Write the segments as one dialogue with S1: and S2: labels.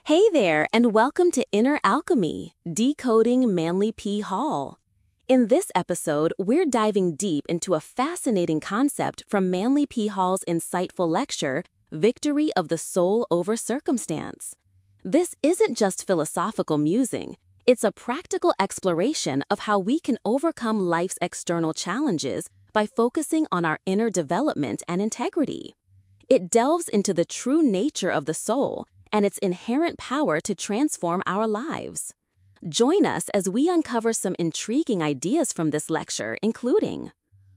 S1: Hey there, and welcome to Inner Alchemy, Decoding Manly P. Hall. In this episode, we're diving deep into a fascinating concept from Manly P. Hall's insightful lecture, Victory of the Soul Over Circumstance. This isn't just philosophical musing, it's a practical exploration of how we can overcome life's external challenges by focusing on our inner development and integrity. It delves into the true nature of the soul and its inherent power to transform our lives. Join us as we uncover some intriguing ideas from this lecture, including: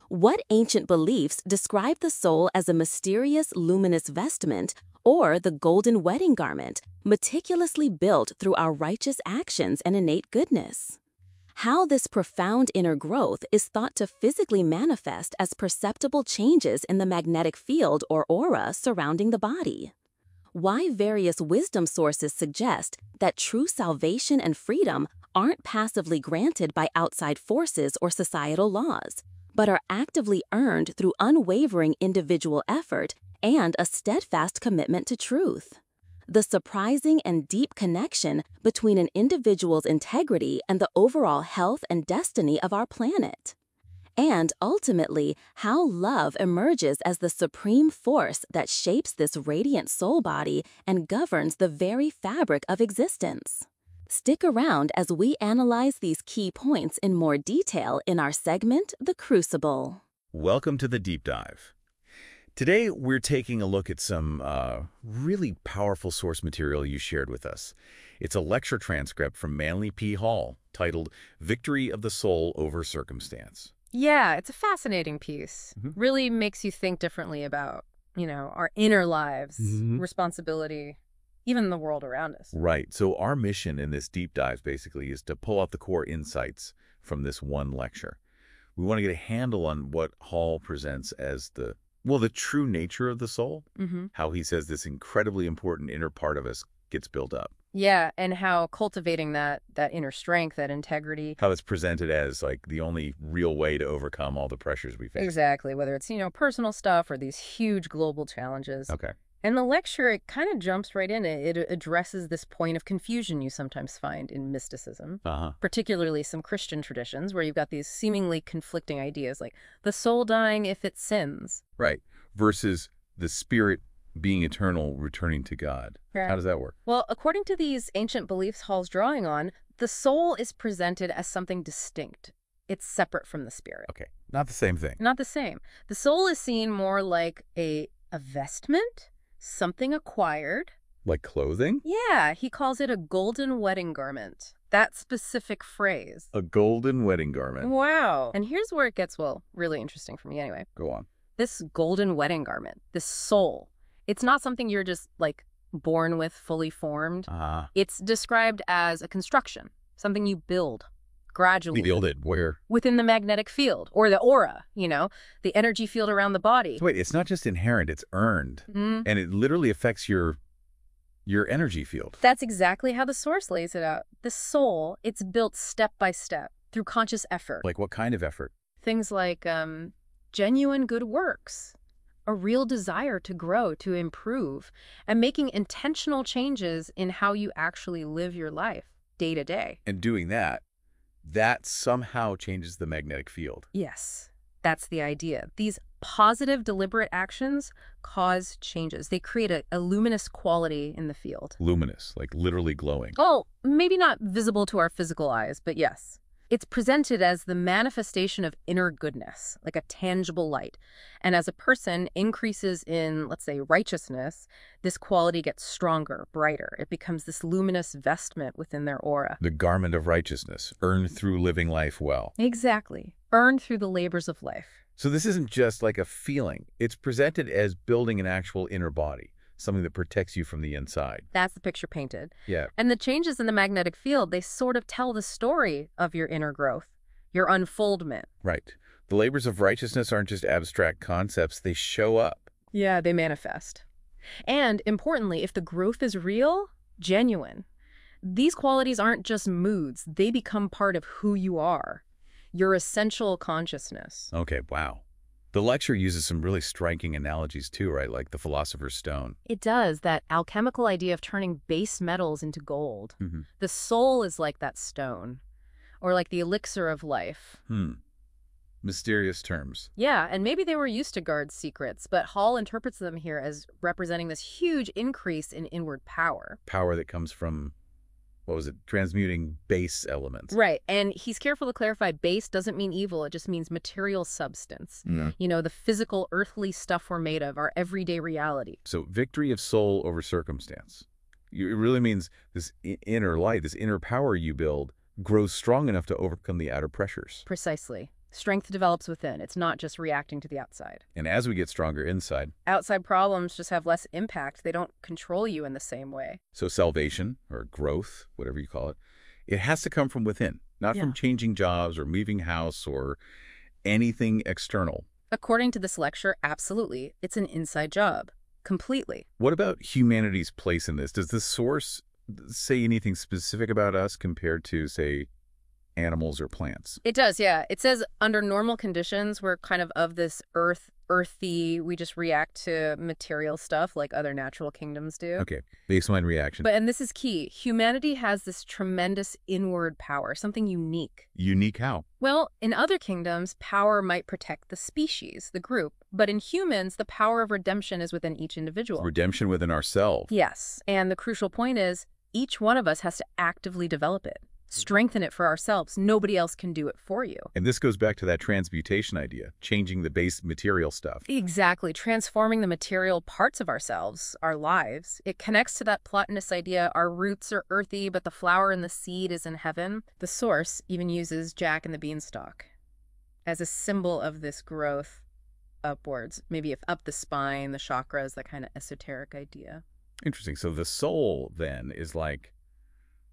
S1: what ancient beliefs describe the soul as a mysterious luminous vestment or the golden wedding garment, meticulously built through our righteous actions and innate goodness? How this profound inner growth is thought to physically manifest as perceptible changes in the magnetic field or aura surrounding the body. Why various wisdom sources suggest that true salvation and freedom aren't passively granted by outside forces or societal laws, but are actively earned through unwavering individual effort and a steadfast commitment to truth. The surprising and deep connection between an individual's integrity and the overall health and destiny of our planet. And ultimately, how love emerges as the supreme force that shapes this radiant soul body and governs the very fabric of existence. Stick around as we analyze these key points in more detail in our segment, The Crucible.
S2: Welcome to the Deep Dive. Today, we're taking a look at some really powerful source material you shared with us. It's a lecture transcript from Manly P. Hall titled Victory of the Soul Over Circumstance.
S3: Yeah, it's a fascinating piece.
S2: Mhm.
S3: Really makes you think differently about, our inner lives, responsibility, even the world around us.
S2: Right. So our mission in this deep dive basically is to pull out the core insights from this one lecture. We want to get a handle on what Hall presents as the true nature of the soul, how he says this incredibly important inner part of us gets built up.
S3: Yeah, and how cultivating that inner strength, that integrity.
S2: How it's presented as like the only real way to overcome all the pressures we face.
S3: Exactly, whether it's, personal stuff or these huge global challenges.
S2: Okay.
S3: And the lecture, it kind of jumps right in. It addresses this point of confusion you sometimes find in mysticism, particularly some Christian traditions where you've got these seemingly conflicting ideas like the soul dying if it sins.
S2: Right. Versus the spirit being eternal, returning to God.
S3: Right.
S2: How does that work?
S3: Well, according to these ancient beliefs Hall's drawing on, the soul is presented as something distinct. It's separate from the spirit.
S2: Okay. Not the same thing.
S3: Not the same. The soul is seen more like a vestment, something acquired.
S2: Like clothing?
S3: Yeah, he calls it a golden wedding garment. That specific phrase.
S2: A golden wedding garment.
S3: Wow. And here's where it gets, really interesting for me anyway.
S2: Go on.
S3: This golden wedding garment, this soul, it's not something you're just born with, fully formed. It's described as a construction, something you build gradually.
S2: Build it where?
S3: Within the magnetic field or the aura, the energy field around the body.
S2: So wait, it's not just inherent, it's earned. And it literally affects your energy field.
S3: That's exactly how the source lays it out. The soul, it's built step by step through conscious effort.
S2: Like what kind of effort?
S3: Things like genuine good works, a real desire to grow, to improve, and making intentional changes in how you actually live your life day to day.
S2: And doing that somehow changes the magnetic field.
S3: Yes, that's the idea. These positive, deliberate actions cause changes. They create a luminous quality in the field.
S2: Luminous, like literally glowing.
S3: Oh, maybe not visible to our physical eyes, but yes. It's presented as the manifestation of inner goodness, like a tangible light. And as a person increases in, let's say, righteousness, this quality gets stronger, brighter. It becomes this luminous vestment within their aura.
S2: The garment of righteousness, earned through living life well.
S3: Exactly. Earned through the labors of life.
S2: So this isn't just like a feeling. It's presented as building an actual inner body, something that protects you from the inside.
S3: That's the picture painted.
S2: Yeah.
S3: And the changes in the magnetic field, they sort of tell the story of your inner growth, your unfoldment.
S2: Right. The labors of righteousness aren't just abstract concepts, they show up.
S3: Yeah, they manifest. And importantly, if the growth is real, genuine, these qualities aren't just moods, they become part of who you are, your essential consciousness.
S2: Okay, wow. The lecture uses some really striking analogies too, right? Like the philosopher's stone.
S3: It does, that alchemical idea of turning base metals into gold.
S2: Mm-hmm.
S3: The soul is like that stone, or like the elixir of life.
S2: Mysterious terms.
S3: Yeah, and maybe they were used to guard secrets, but Hall interprets them here as representing this huge increase in inward power.
S2: Power that comes from, what was it, transmuting base elements.
S3: Right, and he's careful to clarify base doesn't mean evil, it just means material substance.
S2: Yeah.
S3: You know, the physical, earthly stuff we're made of, our everyday reality.
S2: So victory of soul over circumstance. It really means this inner light, this inner power you build, grows strong enough to overcome the outer pressures.
S3: Precisely. Strength develops within. It's not just reacting to the outside.
S2: And as we get stronger inside.
S3: Outside problems just have less impact. They don't control you in the same way.
S2: So salvation, or growth, whatever you call it, it has to come from within, not from changing jobs or moving house or anything external.
S3: According to this lecture, absolutely. It's an inside job. Completely.
S2: What about humanity's place in this? Does the source say anything specific about us compared to, say, animals or plants?
S3: It does, yeah. It says under normal conditions, we're kind of this earthy, we just react to material stuff like other natural kingdoms do.
S2: Okay, baseline reaction.
S3: And this is key, humanity has this tremendous inward power, something unique.
S2: Unique how?
S3: Well, in other kingdoms, power might protect the species, the group. But in humans, the power of redemption is within each individual.
S2: Redemption within ourselves.
S3: Yes, and the crucial point is, each one of us has to actively develop it. Strengthen it for ourselves. Nobody else can do it for you.
S2: And this goes back to that transmutation idea, changing the base material stuff.
S3: Exactly. Transforming the material parts of ourselves, our lives. It connects to that Plotinus idea, our roots are earthy, but the flower and the seed is in heaven. The source even uses Jack and the Beanstalk as a symbol of this growth upwards, maybe up the spine, the chakras, that kind of esoteric idea.
S2: Interesting. So the soul, then, is like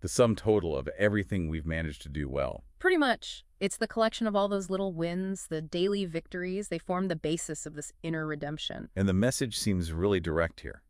S2: the sum total of everything we've managed to do well.
S3: Pretty much. It's the collection of all those little wins, the daily victories. They form the basis of this inner redemption.
S2: And the message seems really direct here.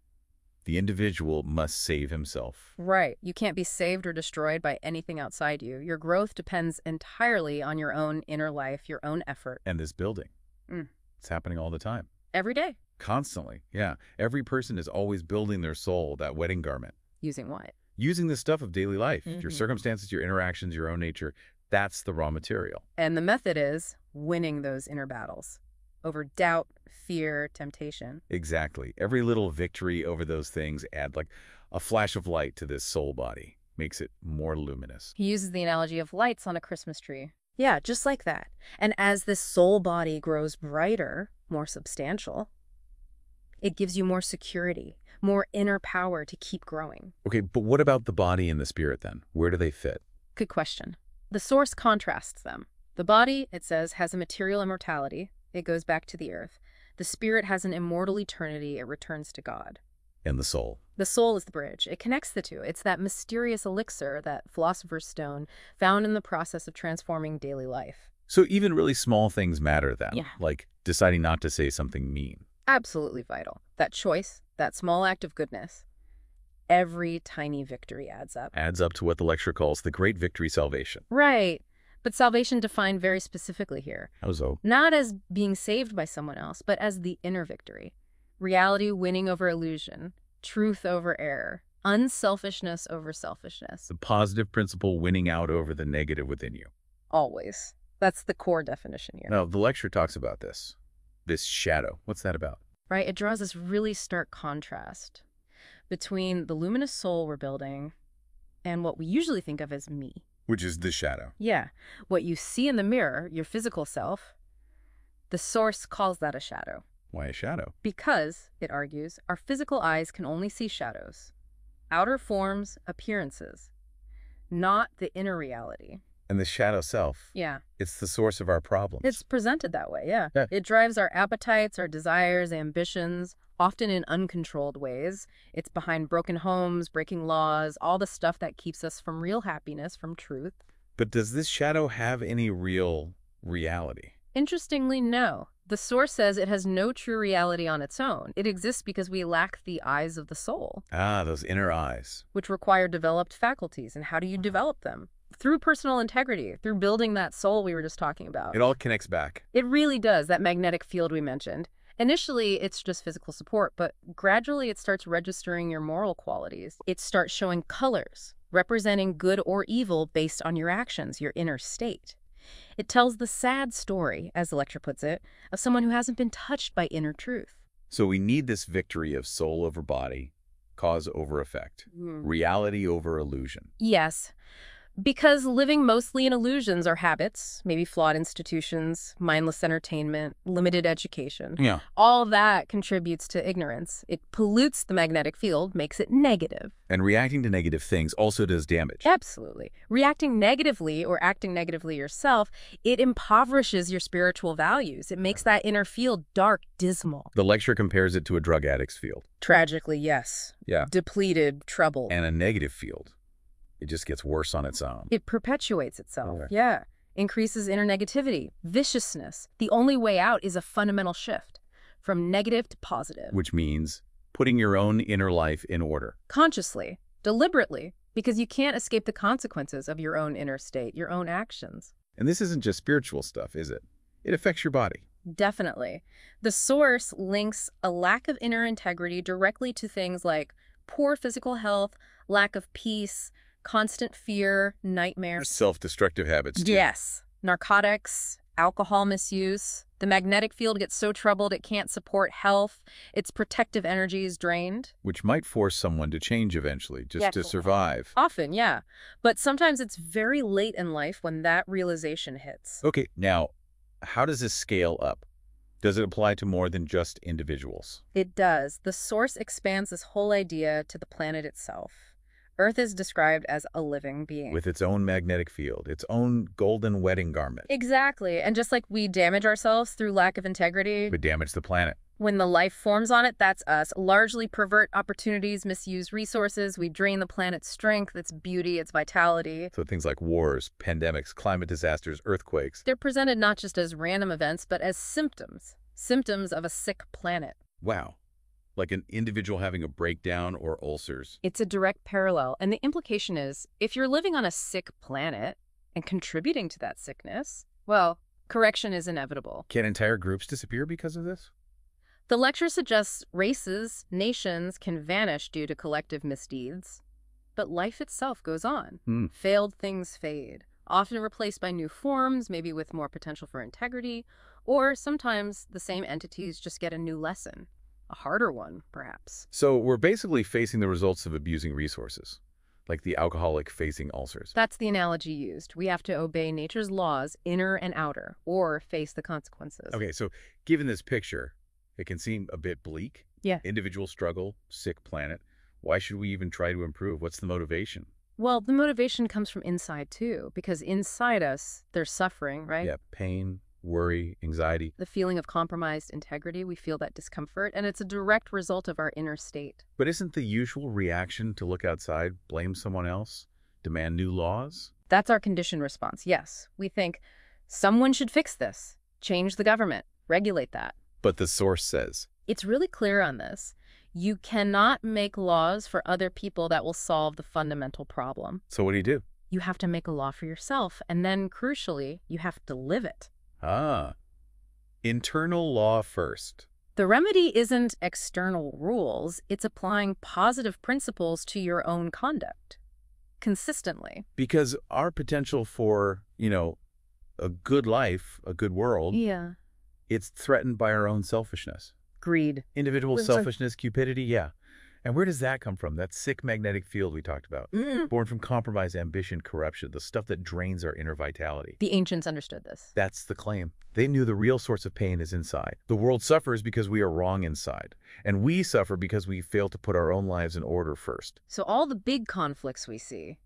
S2: The individual must save himself.
S3: Right. You can't be saved or destroyed by anything outside you. Your growth depends entirely on your own inner life, your own effort.
S2: And this building. It's happening all the time.
S3: Every day.
S2: Constantly, yeah. Every person is always building their soul, that wedding garment.
S3: Using what?
S2: Using the stuff of daily life, your circumstances, your interactions, your own nature. That's the raw material.
S3: And the method is winning those inner battles over doubt, fear, temptation.
S2: Exactly. Every little victory over those things add like a flash of light to this soul body, makes it more luminous.
S3: He uses the analogy of lights on a Christmas tree. Yeah, just like that. And as this soul body grows brighter, more substantial, it gives you more security, more inner power to keep growing.
S2: Okay, but what about the body and the spirit then? Where do they fit?
S3: Good question. The source contrasts them. The body, it says, has a material immortality. It goes back to the earth. The spirit has an immortal eternity. It returns to God.
S2: And the soul?
S3: The soul is the bridge. It connects the two. It's that mysterious elixir, that philosopher's stone, found in the process of transforming daily life.
S2: So even really small things matter then?
S3: Yeah.
S2: Like deciding not to say something mean?
S3: Absolutely vital. That choice, that small act of goodness, every tiny victory adds up.
S2: Adds up to what the lecture calls the great victory salvation.
S3: Right. But salvation defined very specifically here.
S2: How so?
S3: Not as being saved by someone else, but as the inner victory. Reality winning over illusion, truth over error, unselfishness over selfishness.
S2: The positive principle winning out over the negative within you.
S3: Always. That's the core definition here.
S2: Now, the lecture talks about this shadow. What's that about?
S3: Right? It draws this really stark contrast between the luminous soul we're building and what we usually think of as me.
S2: Which is the shadow.
S3: Yeah. What you see in the mirror, your physical self, the source calls that a shadow.
S2: Why a shadow?
S3: Because, it argues, our physical eyes can only see shadows, outer forms, appearances, not the inner reality.
S2: And the shadow self.
S3: Yeah.
S2: It's the source of our problems.
S3: It's presented that way, yeah.
S2: Yeah.
S3: It drives our appetites, our desires, ambitions, often in uncontrolled ways. It's behind broken homes, breaking laws, all the stuff that keeps us from real happiness, from truth.
S2: But does this shadow have any real reality?
S3: Interestingly, no. The source says it has no true reality on its own. It exists because we lack the eyes of the soul.
S2: Ah, those inner eyes.
S3: Which require developed faculties. And how do you develop them? through personal integrity, through building that soul we were just talking about.
S2: It all connects back.
S3: It really does, that magnetic field we mentioned. Initially, it's just physical support, but gradually it starts registering your moral qualities. It starts showing colors, representing good or evil based on your actions, your inner state. It tells the sad story, as the lecture puts it, of someone who hasn't been touched by inner truth.
S2: So we need this victory of soul over body, cause over effect, reality over illusion.
S3: Yes, because living mostly in illusions are habits, maybe flawed institutions, mindless entertainment, limited education.
S2: Yeah.
S3: All that contributes to ignorance. It pollutes the magnetic field, makes it negative.
S2: And reacting to negative things also does damage.
S3: Absolutely. Reacting negatively or acting negatively yourself, it impoverishes your spiritual values. It makes that inner field dark, dismal.
S2: The lecture compares it to a drug addict's field.
S3: Tragically, yes.
S2: Yeah.
S3: Depleted, troubled.
S2: And a negative field. It just gets worse on its own.
S3: It perpetuates itself.
S2: Okay.
S3: Yeah. Increases inner negativity, viciousness. The only way out is a fundamental shift from negative to positive.
S2: Which means putting your own inner life in order.
S3: Consciously, deliberately, because you can't escape the consequences of your own inner state, your own actions.
S2: And this isn't just spiritual stuff, is it? It affects your body.
S3: Definitely. The source links a lack of inner integrity directly to things like poor physical health, lack of peace, constant fear, nightmares.
S2: Self-destructive habits, too.
S3: Yes. Narcotics, alcohol misuse. The magnetic field gets so troubled it can't support health. Its protective energy is drained.
S2: Which might force someone to change eventually, just to survive.
S3: Often, yeah. But sometimes it's very late in life when that realization hits.
S2: Okay, now, how does this scale up? Does it apply to more than just individuals?
S3: It does. The source expands this whole idea to the planet itself. Earth is described as a living being.
S2: With its own magnetic field, its own golden wedding garment.
S3: Exactly. And just like we damage ourselves through lack of integrity,
S2: We damage the planet.
S3: when the life forms on it, that's us. Largely pervert opportunities, misuse resources. We drain the planet's strength, its beauty, its vitality.
S2: So things like wars, pandemics, climate disasters, earthquakes.
S3: They're presented not just as random events, but as symptoms. Symptoms of a sick planet.
S2: Wow. Like an individual having a breakdown or ulcers.
S3: It's a direct parallel. And the implication is, if you're living on a sick planet and contributing to that sickness, well, correction is inevitable.
S2: Can entire groups disappear because of this?
S3: The lecture suggests races, nations can vanish due to collective misdeeds, but life itself goes on. Failed things fade, often replaced by new forms, maybe with more potential for integrity, or sometimes the same entities just get a new lesson. A harder one, perhaps.
S2: So we're basically facing the results of abusing resources, like the alcoholic facing ulcers.
S3: That's the analogy used. We have to obey nature's laws, inner and outer, or face the consequences.
S2: Okay, so given this picture, it can seem a bit bleak.
S3: Yeah.
S2: Individual struggle, sick planet. Why should we even try to improve? What's the motivation?
S3: Well, the motivation comes from inside, too, because inside us, there's suffering, right?
S2: Yeah, pain, worry, anxiety.
S3: The feeling of compromised integrity, we feel that discomfort, and it's a direct result of our inner state.
S2: But isn't the usual reaction to look outside, blame someone else, demand new laws?
S3: That's our conditioned response, yes. We think, someone should fix this, change the government, regulate that.
S2: But the source says,
S3: It's really clear on this. You cannot make laws for other people that will solve the fundamental problem.
S2: so what do you do?
S3: You have to make a law for yourself, and then, crucially, you have to live it.
S2: Ah, internal law first.
S3: The remedy isn't external rules, it's applying positive principles to your own conduct. Consistently.
S2: Because our potential for, a good life, a good world,
S3: Yeah.
S2: it's threatened by our own selfishness.
S3: Greed.
S2: Individual
S3: Well, so-
S2: selfishness, cupidity, yeah. And where does that come from? That sick magnetic field we talked about. Born from compromise, ambition, corruption, the stuff that drains our inner vitality.
S3: The ancients understood this.
S2: That's the claim. They knew the real source of pain is inside. The world suffers because we are wrong inside. And we suffer because we fail to put our own lives in order first.
S3: So all the big conflicts we see,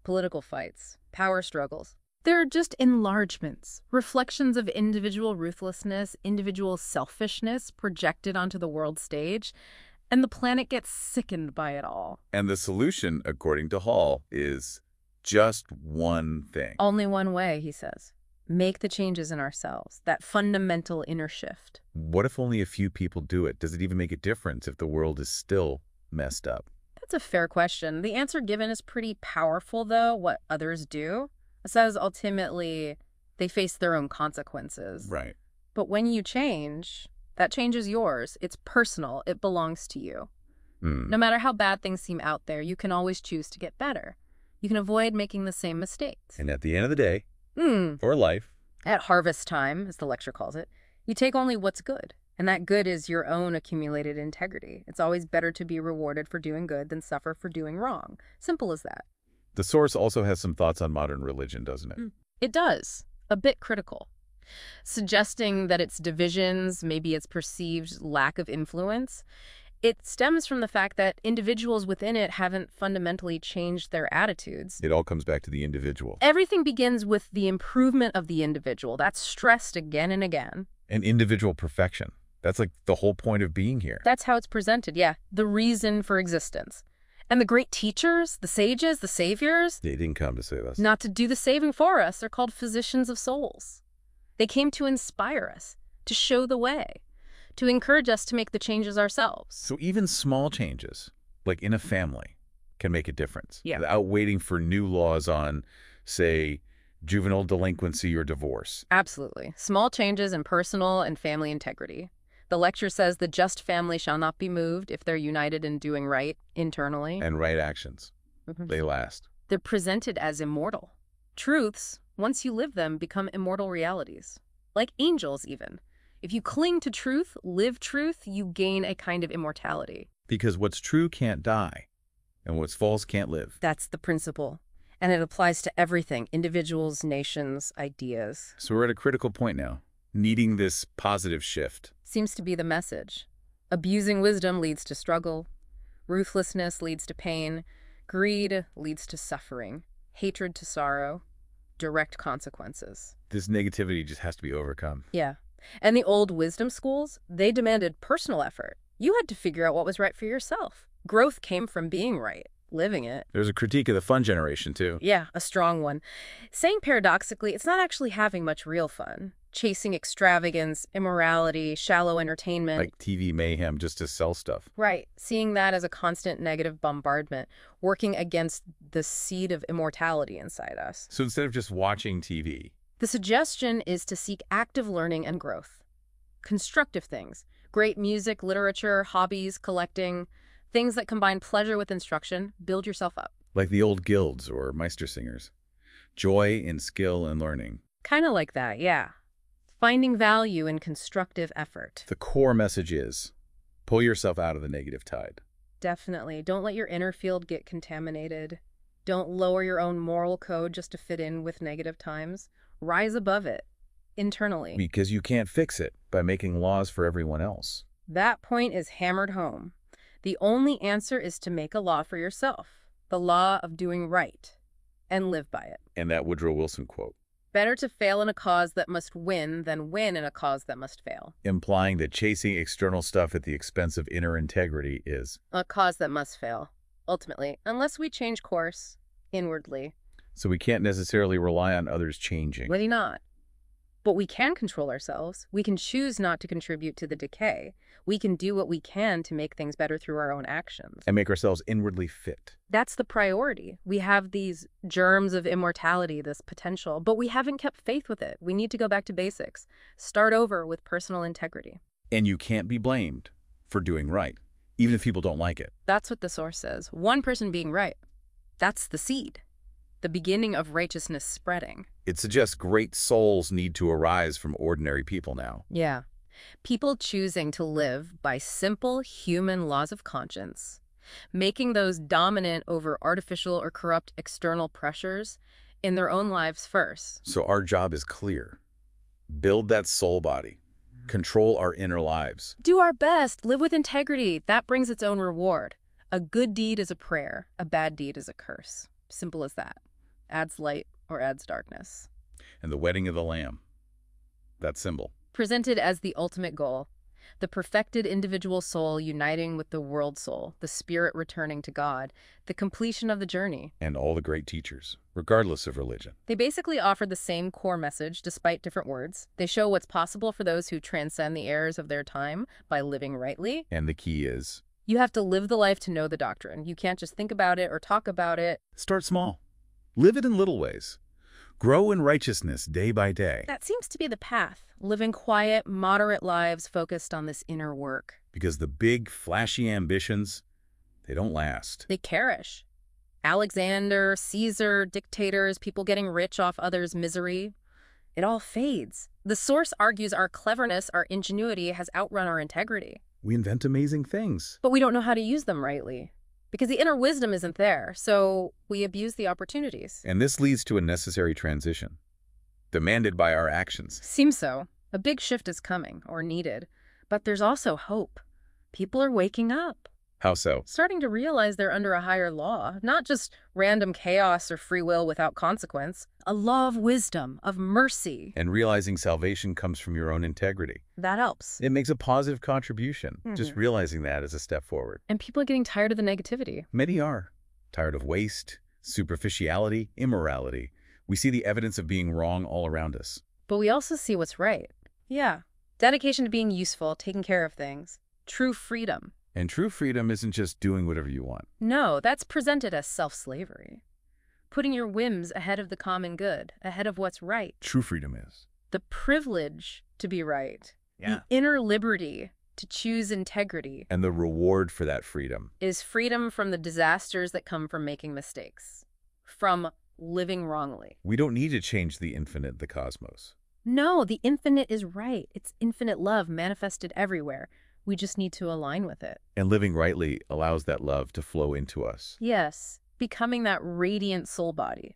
S3: political fights, power struggles, they're just enlargements, reflections of individual ruthlessness, individual selfishness projected onto the world stage, and the planet gets sickened by it all.
S2: And the solution, according to Hall, is just one thing.
S3: Only one way, he says. Make the changes in ourselves, that fundamental inner shift.
S2: What if only a few people do it? Does it even make a difference if the world is still messed up?
S3: That's a fair question. The answer given is pretty powerful, though. What others do, it says ultimately they face their own consequences.
S2: Right.
S3: But when you change, that change is yours. It's personal. It belongs to you. No matter how bad things seem out there, you can always choose to get better. You can avoid making the same mistakes.
S2: And at the end of the day, for life,
S3: at harvest time, as the lecture calls it, you take only what's good. And that good is your own accumulated integrity. It's always better to be rewarded for doing good than suffer for doing wrong. Simple as that.
S2: the source also has some thoughts on modern religion, doesn't it?
S3: It does. A bit critical. Suggesting that its divisions, maybe its perceived lack of influence, it stems from the fact that individuals within it haven't fundamentally changed their attitudes.
S2: It all comes back to the individual.
S3: Everything begins with the improvement of the individual. That's stressed again and again.
S2: And individual perfection. That's like the whole point of being here.
S3: That's how it's presented, yeah. The reason for existence. And the great teachers, the sages, the saviors,
S2: They didn't come to save us.
S3: not to do the saving for us, they're called physicians of souls. They came to inspire us, to show the way, to encourage us to make the changes ourselves.
S2: So even small changes, like in a family, can make a difference.
S3: Yeah.
S2: Without waiting for new laws on, say, juvenile delinquency or divorce.
S3: Absolutely. Small changes in personal and family integrity. The lecture says the just family shall not be moved if they're united in doing right internally.
S2: And right actions.
S3: Mhm.
S2: They last.
S3: They're presented as immortal. Truths, once you live them, become immortal realities. Like angels, even. If you cling to truth, live truth, you gain a kind of immortality.
S2: Because what's true can't die, and what's false can't live.
S3: That's the principle. And it applies to everything, individuals, nations, ideas.
S2: So we're at a critical point now, needing this positive shift.
S3: Seems to be the message. Abusing wisdom leads to struggle. Ruthlessness leads to pain. Greed leads to suffering. Hatred to sorrow. Direct consequences.
S2: This negativity just has to be overcome.
S3: Yeah. And the old wisdom schools, they demanded personal effort. You had to figure out what was right for yourself. Growth came from being right, living it.
S2: There's a critique of the fun generation, too.
S3: Yeah, a strong one. Saying paradoxically, it's not actually having much real fun. Chasing extravagance, immorality, shallow entertainment.
S2: Like TV mayhem just to sell stuff.
S3: Right. Seeing that as a constant negative bombardment, working against the seed of immortality inside us.
S2: So instead of just watching TV,
S3: The suggestion is to seek active learning and growth. Constructive things. Great music, literature, hobbies, collecting. Things that combine pleasure with instruction. Build yourself up.
S2: like the old guilds or Meistersingers. Joy in skill and learning.
S3: Kind of like that, yeah. Finding value in constructive effort.
S2: The core message is, pull yourself out of the negative tide.
S3: Definitely. Don't let your inner field get contaminated. Don't lower your own moral code just to fit in with negative times. Rise above it, internally.
S2: Because you can't fix it by making laws for everyone else.
S3: That point is hammered home. The only answer is to make a law for yourself. The law of doing right. And live by it.
S2: And that Woodrow Wilson quote,
S3: Better to fail in a cause that must win than win in a cause that must fail.
S2: implying that chasing external stuff at the expense of inner integrity is.
S3: A cause that must fail, ultimately, unless we change course inwardly.
S2: So we can't necessarily rely on others changing.
S3: Really not. But we can control ourselves. We can choose not to contribute to the decay. We can do what we can to make things better through our own actions.
S2: And make ourselves inwardly fit.
S3: That's the priority. We have these germs of immortality, this potential, but we haven't kept faith with it. We need to go back to basics. Start over with personal integrity.
S2: And you can't be blamed for doing right, even if people don't like it.
S3: That's what the source says. One person being right. That's the seed. The beginning of righteousness spreading.
S2: It suggests great souls need to arise from ordinary people now.
S3: Yeah. People choosing to live by simple human laws of conscience, making those dominant over artificial or corrupt external pressures in their own lives first.
S2: So our job is clear. Build that soul body. Control our inner lives.
S3: Do our best. Live with integrity. That brings its own reward. A good deed is a prayer. A bad deed is a curse. Simple as that. Adds light or adds darkness.
S2: And the wedding of the Lamb. That symbol.
S3: Presented as the ultimate goal, the perfected individual soul uniting with the world soul, the spirit returning to God, the completion of the journey.
S2: And all the great teachers, regardless of religion.
S3: They basically offer the same core message despite different words. They show what's possible for those who transcend the errors of their time by living rightly.
S2: And the key is,
S3: You have to live the life to know the doctrine. You can't just think about it or talk about it.
S2: Start small. Live it in little ways. Grow in righteousness day by day.
S3: That seems to be the path. Living quiet, moderate lives focused on this inner work.
S2: Because the big, flashy ambitions, they don't last.
S3: They perish. Alexander, Caesar, dictators, people getting rich off others' misery. It all fades. The source argues our cleverness, our ingenuity has outrun our integrity.
S2: We invent amazing things.
S3: But we don't know how to use them rightly. Because the inner wisdom isn't there, so we abuse the opportunities.
S2: And this leads to a necessary transition, demanded by our actions.
S3: Seems so. A big shift is coming, or needed. But there's also hope. People are waking up.
S2: How so?
S3: Starting to realize they're under a higher law, not just random chaos or free will without consequence. A law of wisdom, of mercy.
S2: And realizing salvation comes from your own integrity.
S3: That helps.
S2: It makes a positive contribution. Just realizing that is a step forward.
S3: And people are getting tired of the negativity.
S2: Many are. Tired of waste, superficiality, immorality. We see the evidence of being wrong all around us.
S3: But we also see what's right. Yeah. Dedication to being useful, taking care of things. True freedom.
S2: And true freedom isn't just doing whatever you want.
S3: No, that's presented as self-slavery. Putting your whims ahead of the common good, ahead of what's right.
S2: True freedom is
S3: The privilege to be right.
S2: Yeah.
S3: The inner liberty to choose integrity.
S2: And the reward for that freedom
S3: Is freedom from the disasters that come from making mistakes. From living wrongly.
S2: We don't need to change the infinite, the cosmos.
S3: No, the infinite is right. It's infinite love manifested everywhere. We just need to align with it.
S2: And living rightly allows that love to flow into us.
S3: Yes, becoming that radiant soul body.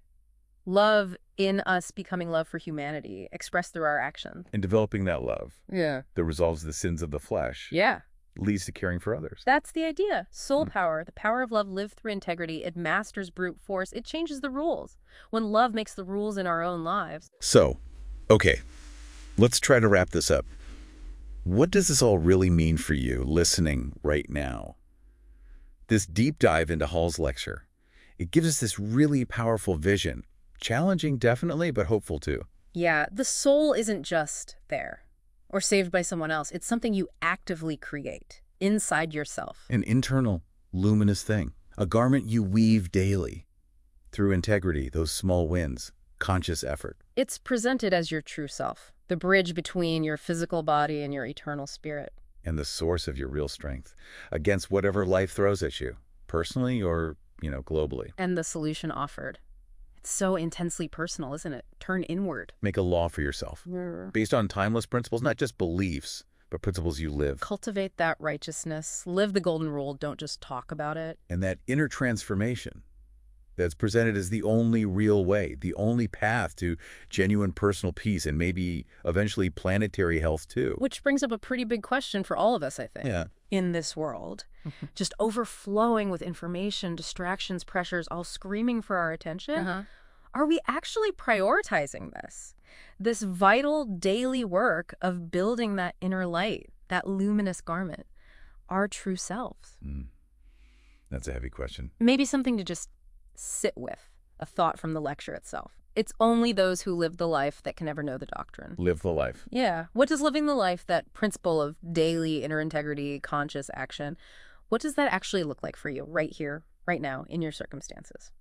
S3: Love in us becoming love for humanity, expressed through our actions.
S2: And developing that love
S3: Yeah.
S2: that resolves the sins of the flesh
S3: Yeah.
S2: leads to caring for others.
S3: That's the idea. Soul power, the power of love lived through integrity. It masters brute force. It changes the rules. When love makes the rules in our own lives.
S2: So, okay, let's try to wrap this up. What does this all really mean for you listening right now? This deep dive into Hall's lecture, it gives us this really powerful vision. Challenging, definitely, but hopeful too.
S3: Yeah, the soul isn't just there or saved by someone else. It's something you actively create inside yourself.
S2: An internal, luminous thing. A garment you weave daily through integrity, those small wins, conscious effort.
S3: It's presented as your true self, the bridge between your physical body and your eternal spirit.
S2: And the source of your real strength against whatever life throws at you, personally or, globally.
S3: And the solution offered. It's so intensely personal, isn't it? Turn inward.
S2: Make a law for yourself, based on timeless principles, not just beliefs, but principles you live.
S3: Cultivate that righteousness. Live the golden rule. Don't just talk about it.
S2: And that inner transformation that's presented as the only real way, the only path to genuine personal peace and maybe eventually planetary health too.
S3: Which brings up a pretty big question for all of us, I think.
S2: Yeah.
S3: In this world, just overflowing with information, distractions, pressures, all screaming for our attention. Are we actually prioritizing this? This vital daily work of building that inner light, that luminous garment, our true selves?
S2: That's a heavy question.
S3: Maybe something to just sit with, a thought from the lecture itself. It's only those who live the life that can ever know the doctrine.
S2: Live the life.
S3: Yeah. What does living the life, that principle of daily inner integrity, conscious action, what does that actually look like for you right here, right now, in your circumstances?